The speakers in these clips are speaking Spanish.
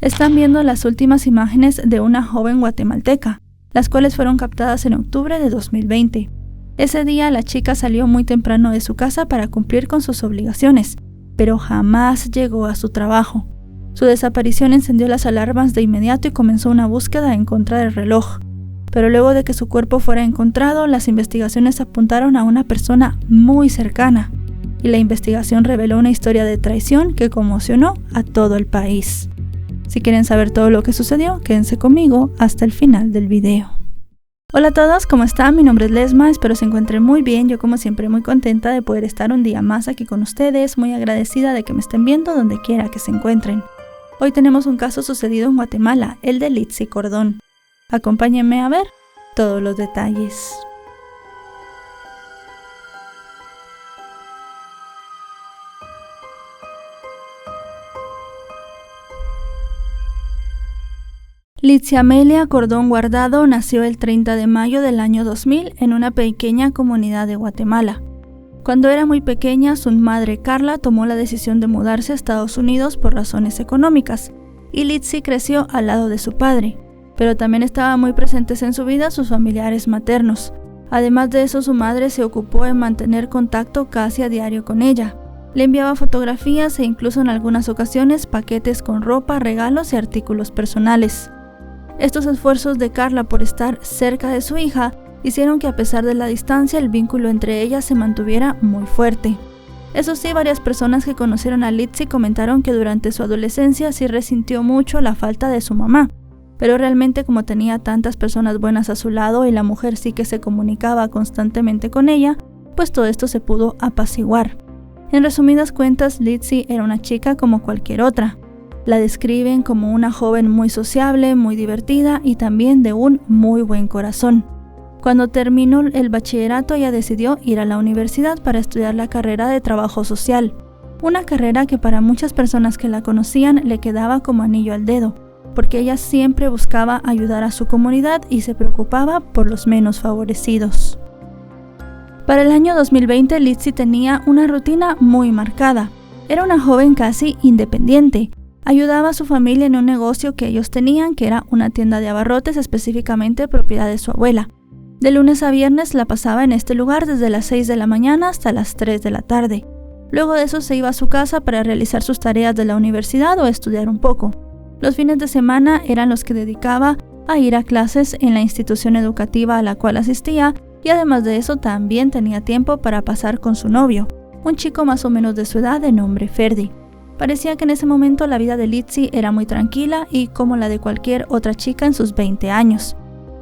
Están viendo las últimas imágenes de una joven guatemalteca, las cuales fueron captadas en octubre de 2020. Ese día la chica salió muy temprano de su casa para cumplir con sus obligaciones, pero jamás llegó a su trabajo. Su desaparición encendió las alarmas de inmediato y comenzó una búsqueda en contra del reloj. Pero luego de que su cuerpo fuera encontrado, las investigaciones apuntaron a una persona muy cercana, y la investigación reveló una historia de traición que conmocionó a todo el país. Si quieren saber todo lo que sucedió, quédense conmigo hasta el final del video. Hola a todos, ¿cómo están? Mi nombre es Lesma, espero se encuentren muy bien. Yo como siempre muy contenta de poder estar un día más aquí con ustedes, muy agradecida de que me estén viendo donde quiera que se encuentren. Hoy tenemos un caso sucedido en Guatemala, el de Litzy Cordón. Acompáñenme a ver todos los detalles. Litzy Amelia Cordón Guardado nació el 30 de mayo del año 2000 en una pequeña comunidad de Guatemala. Cuando era muy pequeña, su madre Carla tomó la decisión de mudarse a Estados Unidos por razones económicas, y Litzy creció al lado de su padre, pero también estaban muy presentes en su vida sus familiares maternos. Además de eso, su madre se ocupó en mantener contacto casi a diario con ella. Le enviaba fotografías e incluso en algunas ocasiones paquetes con ropa, regalos y artículos personales. Estos esfuerzos de Carla por estar cerca de su hija hicieron que a pesar de la distancia el vínculo entre ellas se mantuviera muy fuerte. Eso sí, varias personas que conocieron a Litzy comentaron que durante su adolescencia sí resintió mucho la falta de su mamá, pero realmente como tenía tantas personas buenas a su lado y la mujer sí que se comunicaba constantemente con ella, pues todo esto se pudo apaciguar. En resumidas cuentas, Litzy era una chica como cualquier otra. La describen como una joven muy sociable, muy divertida y también de un muy buen corazón. Cuando terminó el bachillerato, ella decidió ir a la universidad para estudiar la carrera de trabajo social, una carrera que para muchas personas que la conocían le quedaba como anillo al dedo, porque ella siempre buscaba ayudar a su comunidad y se preocupaba por los menos favorecidos. Para el año 2020, Litzy tenía una rutina muy marcada. Era una joven casi independiente. Ayudaba a su familia en un negocio que ellos tenían, que era una tienda de abarrotes específicamente propiedad de su abuela. De lunes a viernes la pasaba en este lugar desde las 6 de la mañana hasta las 3 de la tarde. Luego de eso se iba a su casa para realizar sus tareas de la universidad o estudiar un poco. Los fines de semana eran los que dedicaba a ir a clases en la institución educativa a la cual asistía, y además de eso también tenía tiempo para pasar con su novio, un chico más o menos de su edad de nombre Ferdi. Parecía que en ese momento la vida de Litzy era muy tranquila y como la de cualquier otra chica en sus 20 años.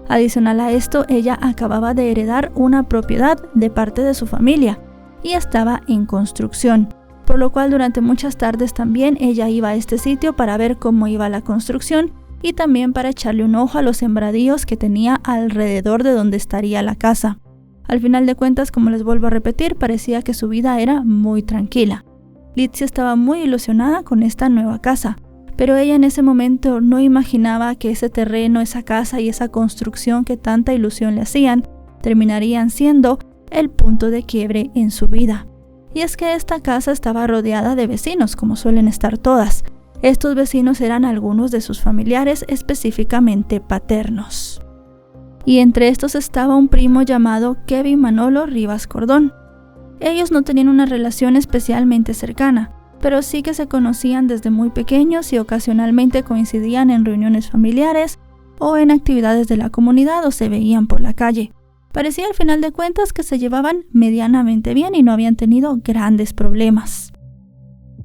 Adicional a esto, ella acababa de heredar una propiedad de parte de su familia y estaba en construcción, por lo cual durante muchas tardes también ella iba a este sitio para ver cómo iba la construcción y también para echarle un ojo a los sembradíos que tenía alrededor de donde estaría la casa. Al final de cuentas, como les vuelvo a repetir, parecía que su vida era muy tranquila. Litzy estaba muy ilusionada con esta nueva casa, pero ella en ese momento no imaginaba que ese terreno, esa casa y esa construcción que tanta ilusión le hacían terminarían siendo el punto de quiebre en su vida. Y es que esta casa estaba rodeada de vecinos, como suelen estar todas. Estos vecinos eran algunos de sus familiares, específicamente paternos. Y entre estos estaba un primo llamado Kevin Manolo Rivas Cordón. Ellos no tenían una relación especialmente cercana, pero sí que se conocían desde muy pequeños y ocasionalmente coincidían en reuniones familiares o en actividades de la comunidad o se veían por la calle. Parecía al final de cuentas que se llevaban medianamente bien y no habían tenido grandes problemas.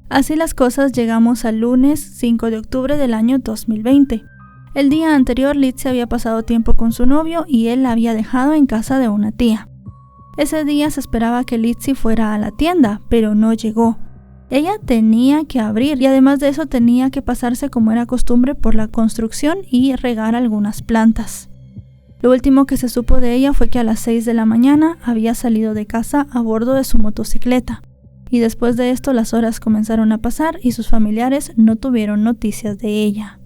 Así las cosas, llegamos al lunes 5 de octubre del año 2020. El día anterior, Litzy había pasado tiempo con su novio y él la había dejado en casa de una tía. Ese día se esperaba que Litzy fuera a la tienda, pero no llegó. Ella tenía que abrir y además de eso tenía que pasarse como era costumbre por la construcción y regar algunas plantas. Lo último que se supo de ella fue que a las 6 de la mañana había salido de casa a bordo de su motocicleta. Y después de esto las horas comenzaron a pasar y sus familiares no tuvieron noticias de ella.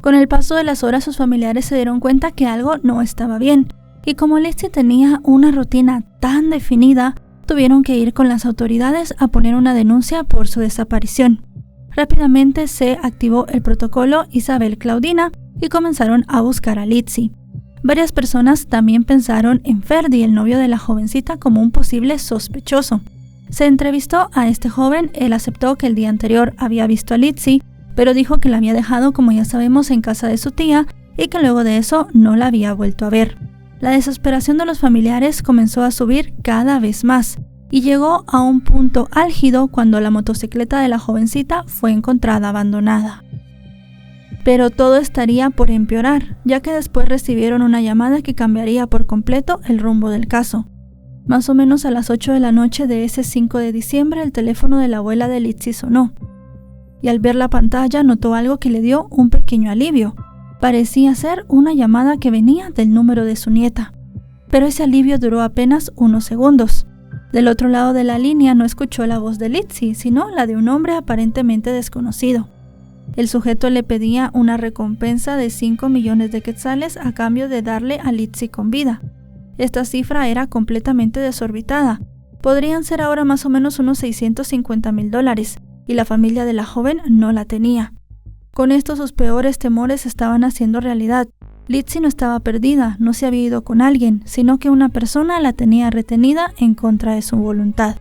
Con el paso de las horas sus familiares se dieron cuenta que algo no estaba bien. Y como Litzy tenía una rutina tan definida, tuvieron que ir con las autoridades a poner una denuncia por su desaparición. Rápidamente se activó el protocolo Isabel Claudina y comenzaron a buscar a Litzy. Varias personas también pensaron en Ferdi, el novio de la jovencita, como un posible sospechoso. Se entrevistó a este joven, él aceptó que el día anterior había visto a Litzy, pero dijo que la había dejado, como ya sabemos, en casa de su tía y que luego de eso no la había vuelto a ver. La desesperación de los familiares comenzó a subir cada vez más y llegó a un punto álgido cuando la motocicleta de la jovencita fue encontrada abandonada. Pero todo estaría por empeorar, ya que después recibieron una llamada que cambiaría por completo el rumbo del caso. Más o menos a las 8 de la noche de ese 5 de diciembre, el teléfono de la abuela de Litzy sonó. Y al ver la pantalla notó algo que le dio un pequeño alivio. Parecía ser una llamada que venía del número de su nieta. Pero ese alivio duró apenas unos segundos. Del otro lado de la línea no escuchó la voz de Litzy, sino la de un hombre aparentemente desconocido. El sujeto le pedía una recompensa de 5 millones de quetzales a cambio de darle a Litzy con vida. Esta cifra era completamente desorbitada. Podrían ser ahora más o menos unos $650,000, y la familia de la joven no la tenía. Con esto sus peores temores estaban haciendo realidad. Litzy no estaba perdida, no se había ido con alguien, sino que una persona la tenía retenida en contra de su voluntad.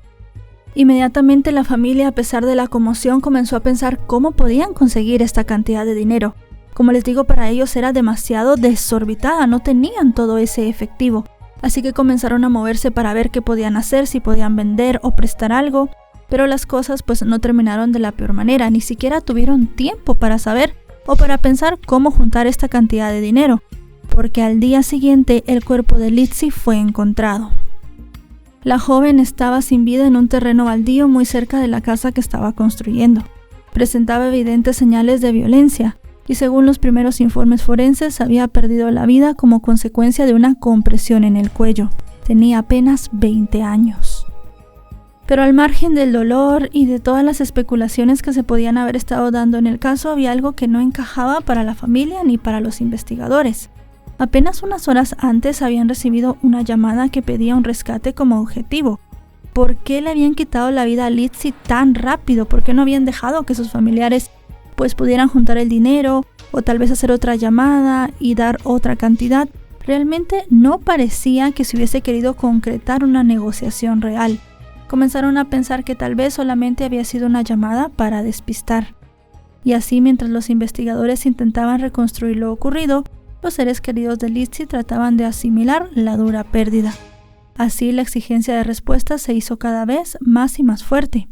Inmediatamente la familia, a pesar de la conmoción, comenzó a pensar cómo podían conseguir esta cantidad de dinero. Como les digo, para ellos era demasiado desorbitada, no tenían todo ese efectivo. Así que comenzaron a moverse para ver qué podían hacer, si podían vender o prestar algo. Pero las cosas pues no terminaron de la peor manera, ni siquiera tuvieron tiempo para saber o para pensar cómo juntar esta cantidad de dinero, porque al día siguiente el cuerpo de Litzy fue encontrado. La joven estaba sin vida en un terreno baldío muy cerca de la casa que estaba construyendo. Presentaba evidentes señales de violencia y según los primeros informes forenses había perdido la vida como consecuencia de una compresión en el cuello. Tenía apenas 20 años. Pero al margen del dolor y de todas las especulaciones que se podían haber estado dando en el caso, había algo que no encajaba para la familia ni para los investigadores. Apenas unas horas antes habían recibido una llamada que pedía un rescate como objetivo. ¿Por qué le habían quitado la vida a Litzy tan rápido? ¿Por qué no habían dejado que sus familiares pues pudieran juntar el dinero o tal vez hacer otra llamada y dar otra cantidad? Realmente no parecía que se hubiese querido concretar una negociación real. Comenzaron a pensar que tal vez solamente había sido una llamada para despistar. Y así, mientras los investigadores intentaban reconstruir lo ocurrido, los seres queridos de Litzy trataban de asimilar la dura pérdida. Así, la exigencia de respuestas se hizo cada vez más y más fuerte.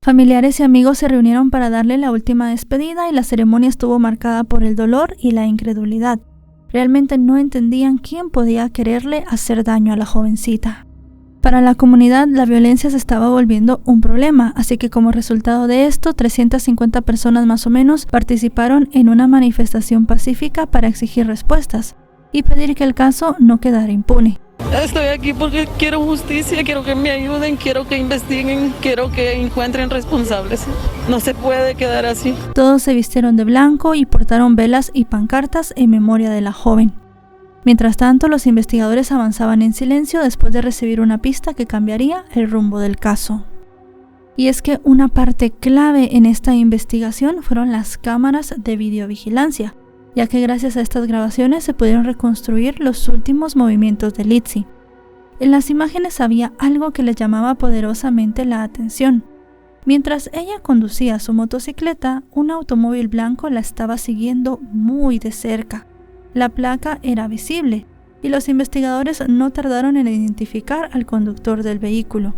Familiares y amigos se reunieron para darle la última despedida y la ceremonia estuvo marcada por el dolor y la incredulidad. Realmente no entendían quién podía quererle hacer daño a la jovencita. Para la comunidad, la violencia se estaba volviendo un problema, así que como resultado de esto, 350 personas más o menos participaron en una manifestación pacífica para exigir respuestas y pedir que el caso no quedara impune. Estoy aquí porque quiero justicia, quiero que me ayuden, quiero que investiguen, quiero que encuentren responsables. No se puede quedar así. Todos se vistieron de blanco y portaron velas y pancartas en memoria de la joven. Mientras tanto, los investigadores avanzaban en silencio después de recibir una pista que cambiaría el rumbo del caso. Y es que una parte clave en esta investigación fueron las cámaras de videovigilancia, ya que gracias a estas grabaciones se pudieron reconstruir los últimos movimientos de Litzy. En las imágenes había algo que les llamaba poderosamente la atención. Mientras ella conducía su motocicleta, un automóvil blanco la estaba siguiendo muy de cerca. La placa era visible y los investigadores no tardaron en identificar al conductor del vehículo.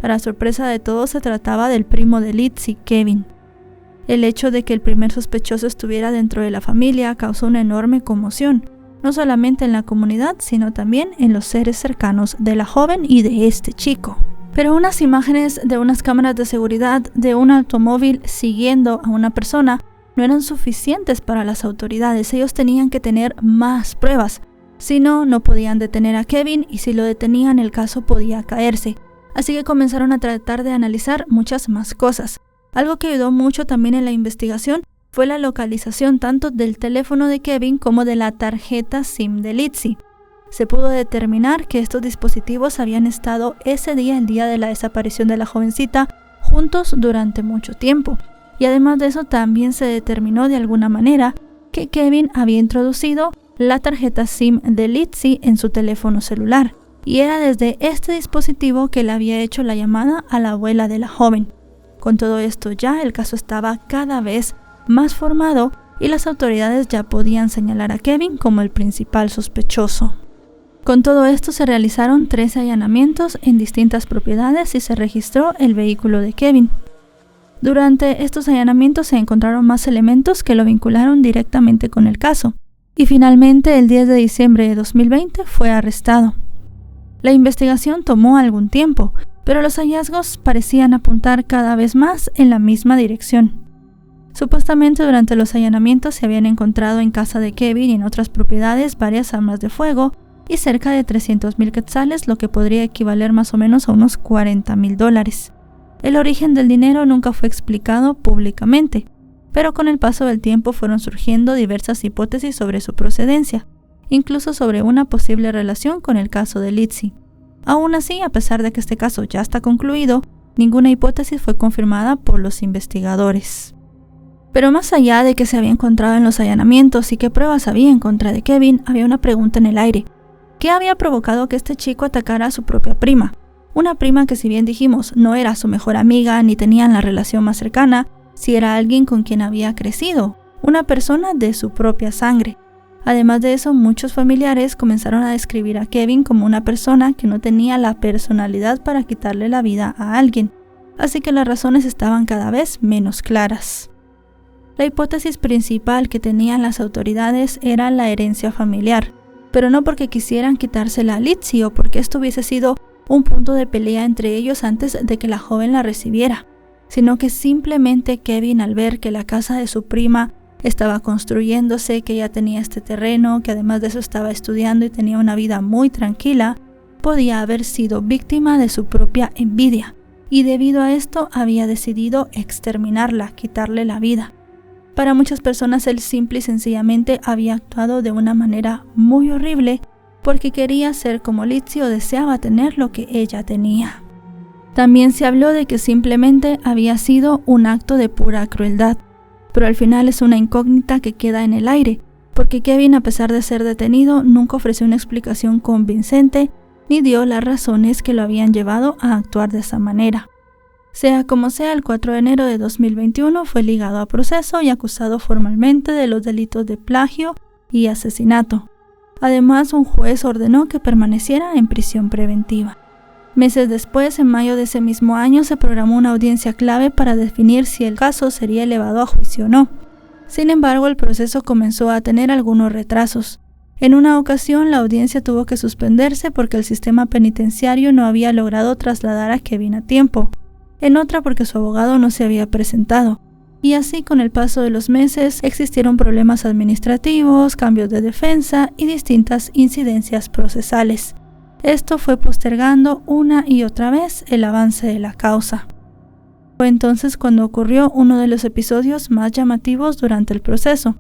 Para sorpresa de todos, se trataba del primo de Litzy, Kevin. El hecho de que el primer sospechoso estuviera dentro de la familia causó una enorme conmoción, no solamente en la comunidad, sino también en los seres cercanos de la joven y de este chico. Pero unas imágenes de unas cámaras de seguridad de un automóvil siguiendo a una persona no eran suficientes para las autoridades. Ellos tenían que tener más pruebas. Si no, no podían detener a Kevin y si lo detenían el caso podía caerse. Así que comenzaron a tratar de analizar muchas más cosas. Algo que ayudó mucho también en la investigación fue la localización tanto del teléfono de Kevin como de la tarjeta SIM de Litzy. Se pudo determinar que estos dispositivos habían estado ese día, el día de la desaparición de la jovencita, juntos durante mucho tiempo. y además de eso también se determinó de alguna manera que Kevin había introducido la tarjeta SIM de Litzy en su teléfono celular, y era desde este dispositivo que le había hecho la llamada a la abuela de la joven. Con todo esto ya el caso estaba cada vez más formado y las autoridades ya podían señalar a Kevin como el principal sospechoso. Con todo esto se realizaron 13 allanamientos en distintas propiedades y se registró el vehículo de Kevin. Durante estos allanamientos se encontraron más elementos que lo vincularon directamente con el caso, y finalmente el 10 de diciembre de 2020 fue arrestado. La investigación tomó algún tiempo, pero los hallazgos parecían apuntar cada vez más en la misma dirección. Supuestamente durante los allanamientos se habían encontrado en casa de Kevin y en otras propiedades varias armas de fuego y cerca de 300,000 quetzales, lo que podría equivaler más o menos a unos $40,000. El origen del dinero nunca fue explicado públicamente, pero con el paso del tiempo fueron surgiendo diversas hipótesis sobre su procedencia, incluso sobre una posible relación con el caso de Litzy. Aún así, a pesar de que este caso ya está concluido, ninguna hipótesis fue confirmada por los investigadores. Pero más allá de que se había encontrado en los allanamientos y qué pruebas había en contra de Kevin, había una pregunta en el aire. ¿Qué había provocado que este chico atacara a su propia prima? Una prima que, si bien dijimos no era su mejor amiga ni tenían la relación más cercana, sí era alguien con quien había crecido, una persona de su propia sangre. Además de eso, muchos familiares comenzaron a describir a Kevin como una persona que no tenía la personalidad para quitarle la vida a alguien, así que las razones estaban cada vez menos claras. La hipótesis principal que tenían las autoridades era la herencia familiar, pero no porque quisieran quitársela a Litzy o porque esto hubiese sido un punto de pelea entre ellos antes de que la joven la recibiera, sino que simplemente Kevin, al ver que la casa de su prima estaba construyéndose, que ella tenía este terreno, que además de eso estaba estudiando y tenía una vida muy tranquila, podía haber sido víctima de su propia envidia, y debido a esto había decidido exterminarla, quitarle la vida. Para muchas personas él simple y sencillamente había actuado de una manera muy horrible porque quería ser como Litzy o deseaba tener lo que ella tenía. También se habló de que simplemente había sido un acto de pura crueldad, pero al final es una incógnita que queda en el aire, porque Kevin, a pesar de ser detenido, nunca ofreció una explicación convincente ni dio las razones que lo habían llevado a actuar de esa manera. Sea como sea, el 4 de enero de 2021 fue ligado a proceso y acusado formalmente de los delitos de plagio y asesinato. Además, un juez ordenó que permaneciera en prisión preventiva. Meses después, en mayo de ese mismo año, se programó una audiencia clave para definir si el caso sería elevado a juicio o no. Sin embargo, el proceso comenzó a tener algunos retrasos. En una ocasión, la audiencia tuvo que suspenderse porque el sistema penitenciario no había logrado trasladar a Kevin a tiempo. En otra, porque su abogado no se había presentado. Y así, con el paso de los meses, existieron problemas administrativos, cambios de defensa y distintas incidencias procesales. Esto fue postergando una y otra vez el avance de la causa. Fue entonces cuando ocurrió uno de los episodios más llamativos durante el proceso.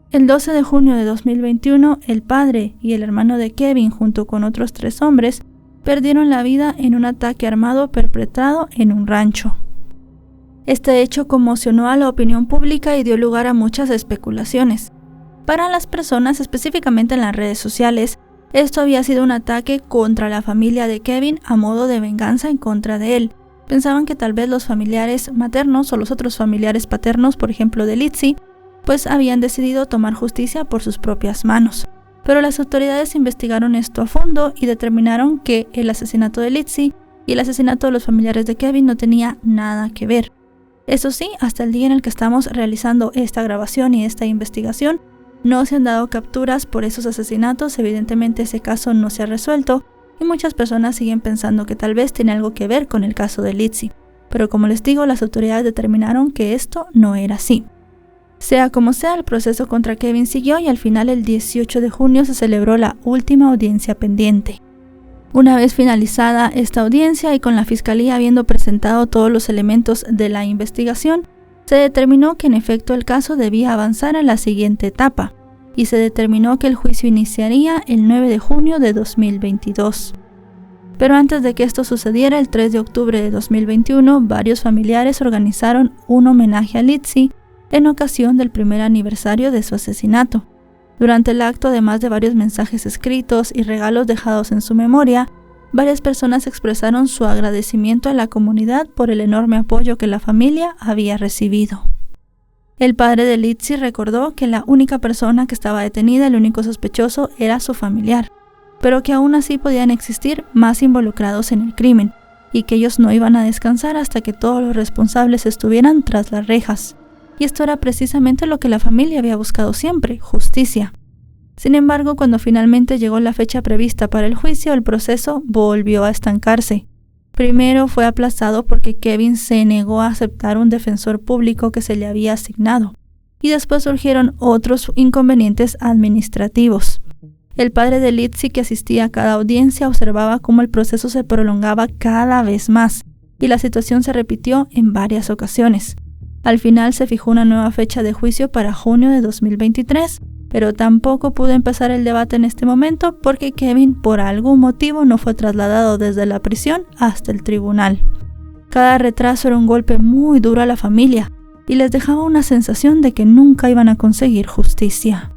El 12 de junio de 2021, el padre y el hermano de Kevin, junto con otros 3 hombres, perdieron la vida en un ataque armado perpetrado en un rancho. Este hecho conmocionó a la opinión pública y dio lugar a muchas especulaciones. Para las personas, específicamente en las redes sociales, esto había sido un ataque contra la familia de Kevin a modo de venganza en contra de él. Pensaban que tal vez los familiares maternos o los otros familiares paternos, por ejemplo de Litzy, pues habían decidido tomar justicia por sus propias manos. Pero las autoridades investigaron esto a fondo y determinaron que el asesinato de Litzy y el asesinato de los familiares de Kevin no tenía nada que ver. Eso sí, hasta el día en el que estamos realizando esta grabación y esta investigación, no se han dado capturas por esos asesinatos. Evidentemente ese caso no se ha resuelto y muchas personas siguen pensando que tal vez tiene algo que ver con el caso de Litzy. Pero como les digo, las autoridades determinaron que esto no era así. Sea como sea, el proceso contra Kevin siguió y al final, el 18 de junio, se celebró la última audiencia pendiente. Una vez finalizada esta audiencia y con la fiscalía habiendo presentado todos los elementos de la investigación, se determinó que en efecto el caso debía avanzar a la siguiente etapa y se determinó que el juicio iniciaría el 9 de junio de 2022. Pero antes de que esto sucediera, el 3 de octubre de 2021, varios familiares organizaron un homenaje a Litzy en ocasión del primer aniversario de su asesinato. Durante el acto, además de varios mensajes escritos y regalos dejados en su memoria, varias personas expresaron su agradecimiento a la comunidad por el enorme apoyo que la familia había recibido. El padre de Litzy recordó que la única persona que estaba detenida, el único sospechoso, era su familiar, pero que aún así podían existir más involucrados en el crimen, y que ellos no iban a descansar hasta que todos los responsables estuvieran tras las rejas. Y esto era precisamente lo que la familia había buscado siempre, justicia. Sin embargo, cuando finalmente llegó la fecha prevista para el juicio, el proceso volvió a estancarse. Primero fue aplazado porque Kevin se negó a aceptar un defensor público que se le había asignado, y después surgieron otros inconvenientes administrativos. El padre de Litzy, que asistía a cada audiencia, observaba cómo el proceso se prolongaba cada vez más, y la situación se repitió en varias ocasiones. Al final se fijó una nueva fecha de juicio para junio de 2023, pero tampoco pudo empezar el debate en este momento porque Kevin, por algún motivo, no fue trasladado desde la prisión hasta el tribunal. Cada retraso era un golpe muy duro a la familia y les dejaba una sensación de que nunca iban a conseguir justicia.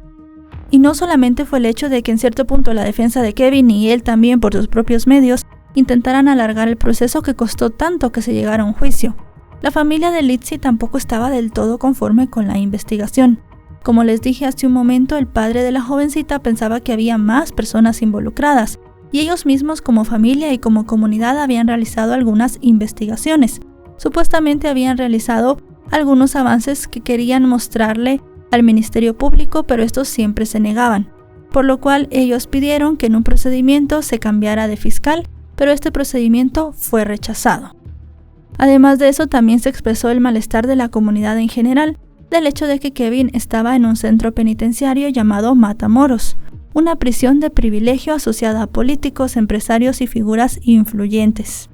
Y no solamente fue el hecho de que en cierto punto la defensa de Kevin y él también por sus propios medios intentaran alargar el proceso que costó tanto que se llegara a un juicio. La familia de Litzy tampoco estaba del todo conforme con la investigación. Como les dije hace un momento, el padre de la jovencita pensaba que había más personas involucradas, y ellos mismos como familia y como comunidad habían realizado algunas investigaciones. Supuestamente habían realizado algunos avances que querían mostrarle al Ministerio Público, pero estos siempre se negaban, por lo cual ellos pidieron que en un procedimiento se cambiara de fiscal, pero este procedimiento fue rechazado. Además de eso, también se expresó el malestar de la comunidad en general del hecho de que Kevin estaba en un centro penitenciario llamado Matamoros, una prisión de privilegio asociada a políticos, empresarios y figuras influyentes.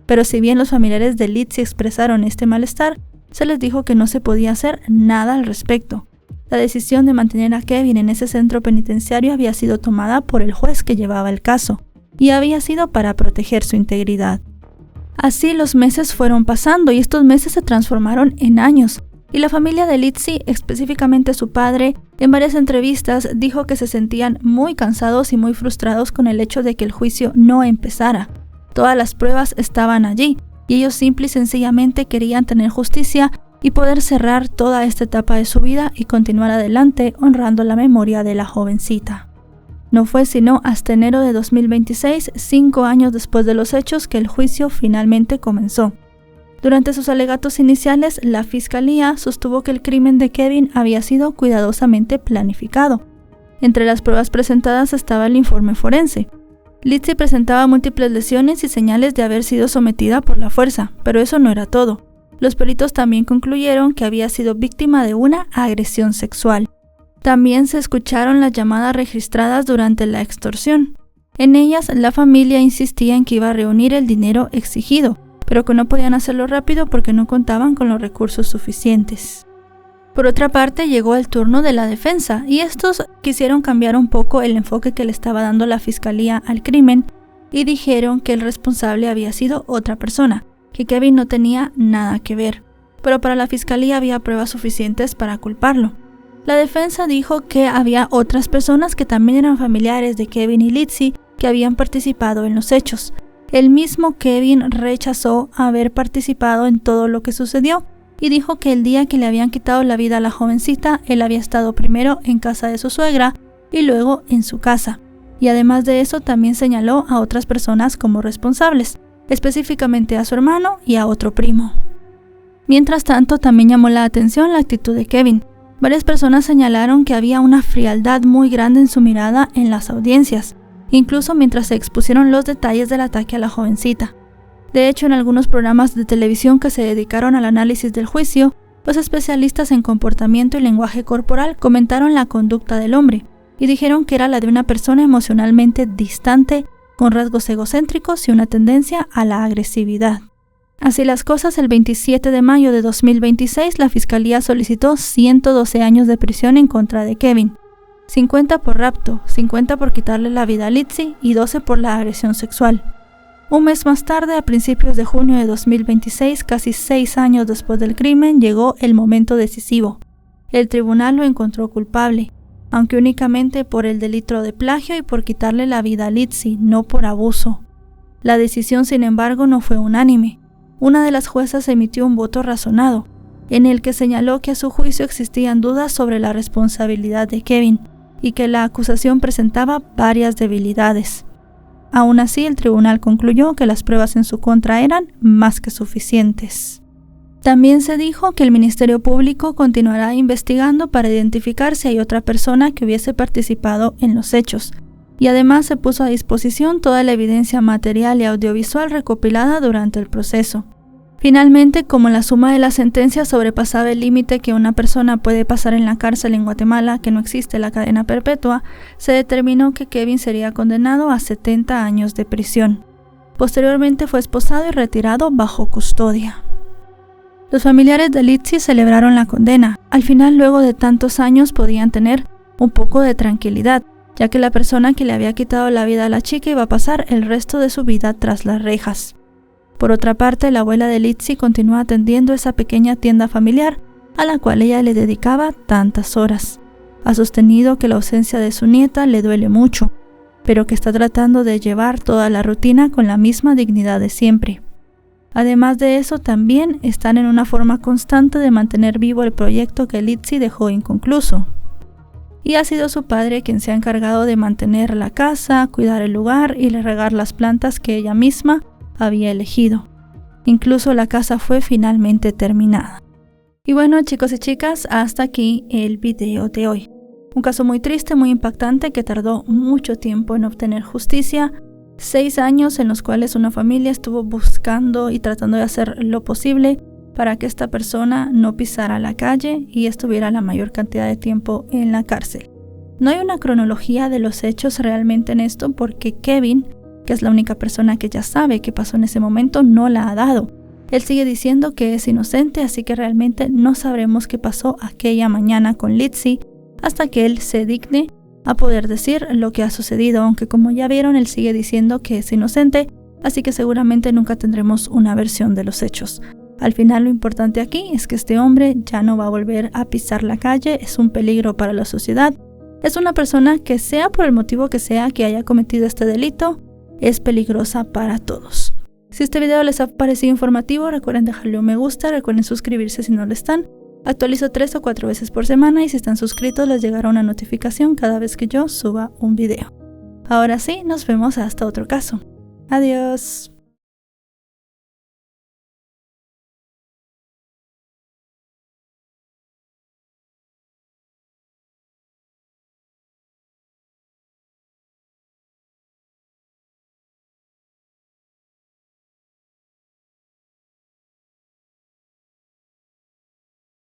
Pero si bien los familiares de Litzy expresaron este malestar, se les dijo que no se podía hacer nada al respecto. La decisión de mantener a Kevin en ese centro penitenciario había sido tomada por el juez que llevaba el caso, y había sido para proteger su integridad. Así los meses fueron pasando y estos meses se transformaron en años, y la familia de Litzy, específicamente su padre, en varias entrevistas dijo que se sentían muy cansados y muy frustrados con el hecho de que el juicio no empezara. Todas las pruebas estaban allí, y ellos simple y sencillamente querían tener justicia y poder cerrar toda esta etapa de su vida y continuar adelante honrando la memoria de la jovencita. No fue sino hasta enero de 2026, 5 años después de los hechos, que el juicio finalmente comenzó. Durante sus alegatos iniciales, la fiscalía sostuvo que el crimen de Kevin había sido cuidadosamente planificado. Entre las pruebas presentadas estaba el informe forense. Litzy presentaba múltiples lesiones y señales de haber sido sometida por la fuerza, pero eso no era todo. Los peritos también concluyeron que había sido víctima de una agresión sexual. También se escucharon las llamadas registradas durante la extorsión. En ellas, la familia insistía en que iba a reunir el dinero exigido, pero que no podían hacerlo rápido porque no contaban con los recursos suficientes. Por otra parte, llegó el turno de la defensa, y estos quisieron cambiar un poco el enfoque que le estaba dando la fiscalía al crimen, y dijeron que el responsable había sido otra persona, que Kevin no tenía nada que ver, pero para la fiscalía había pruebas suficientes para culparlo. La defensa dijo que había otras personas que también eran familiares de Kevin y Litzy que habían participado en los hechos. El mismo Kevin rechazó haber participado en todo lo que sucedió y dijo que el día que le habían quitado la vida a la jovencita, él había estado primero en casa de su suegra y luego en su casa. Y además de eso, también señaló a otras personas como responsables, específicamente a su hermano y a otro primo. Mientras tanto, también llamó la atención la actitud de Kevin. Varias personas señalaron que había una frialdad muy grande en su mirada en las audiencias, incluso mientras se expusieron los detalles del ataque a la jovencita. De hecho, en algunos programas de televisión que se dedicaron al análisis del juicio, los especialistas en comportamiento y lenguaje corporal comentaron la conducta del hombre y dijeron que era la de una persona emocionalmente distante, con rasgos egocéntricos y una tendencia a la agresividad. Así las cosas, el 27 de mayo de 2026, la fiscalía solicitó 112 años de prisión en contra de Kevin, 50 por rapto, 50 por quitarle la vida a Litzy y 12 por la agresión sexual. Un mes más tarde, a principios de junio de 2026, casi 6 años después del crimen, llegó el momento decisivo. El tribunal lo encontró culpable, aunque únicamente por el delito de plagio y por quitarle la vida a Litzy, no por abuso. La decisión, sin embargo, no fue unánime. Una de las juezas emitió un voto razonado, en el que señaló que a su juicio existían dudas sobre la responsabilidad de Kevin y que la acusación presentaba varias debilidades. Aún así, el tribunal concluyó que las pruebas en su contra eran más que suficientes. También se dijo que el Ministerio Público continuará investigando para identificar si hay otra persona que hubiese participado en los hechos, y además se puso a disposición toda la evidencia material y audiovisual recopilada durante el proceso. Finalmente, como la suma de las sentencias sobrepasaba el límite que una persona puede pasar en la cárcel en Guatemala, que no existe la cadena perpetua, se determinó que Kevin sería condenado a 70 años de prisión. Posteriormente fue esposado y retirado bajo custodia. Los familiares de Litzy celebraron la condena. Al final, luego de tantos años, podían tener un poco de tranquilidad, ya que la persona que le había quitado la vida a la chica iba a pasar el resto de su vida tras las rejas. Por otra parte, la abuela de Litzy continúa atendiendo esa pequeña tienda familiar a la cual ella le dedicaba tantas horas. Ha sostenido que la ausencia de su nieta le duele mucho, pero que está tratando de llevar toda la rutina con la misma dignidad de siempre. Además de eso, también están en una forma constante de mantener vivo el proyecto que Litzy dejó inconcluso. Y ha sido su padre quien se ha encargado de mantener la casa, cuidar el lugar y regar las plantas que ella misma había elegido. Incluso la casa fue finalmente terminada. Y bueno, chicos y chicas, hasta aquí el video de hoy. Un caso muy triste, muy impactante, que tardó mucho tiempo en obtener justicia. 6 años en los cuales una familia estuvo buscando y tratando de hacer lo posible para que esta persona no pisara la calle y estuviera la mayor cantidad de tiempo en la cárcel. No hay una cronología de los hechos realmente en esto, porque Kevin, que es la única persona que ya sabe qué pasó en ese momento, no la ha dado. Él sigue diciendo que es inocente, así que realmente no sabremos qué pasó aquella mañana con Litzy hasta que él se digne a poder decir lo que ha sucedido, aunque como ya vieron, él sigue diciendo que es inocente, así que seguramente nunca tendremos una versión de los hechos. Al final, lo importante aquí es que este hombre ya no va a volver a pisar la calle, es un peligro para la sociedad, es una persona que, sea por el motivo que sea que haya cometido este delito, es peligrosa para todos. Si este video les ha parecido informativo, recuerden dejarle un me gusta, recuerden suscribirse si no lo están. Actualizo 3 o 4 veces por semana y si están suscritos les llegará una notificación cada vez que yo suba un video. Ahora sí, nos vemos hasta otro caso. Adiós.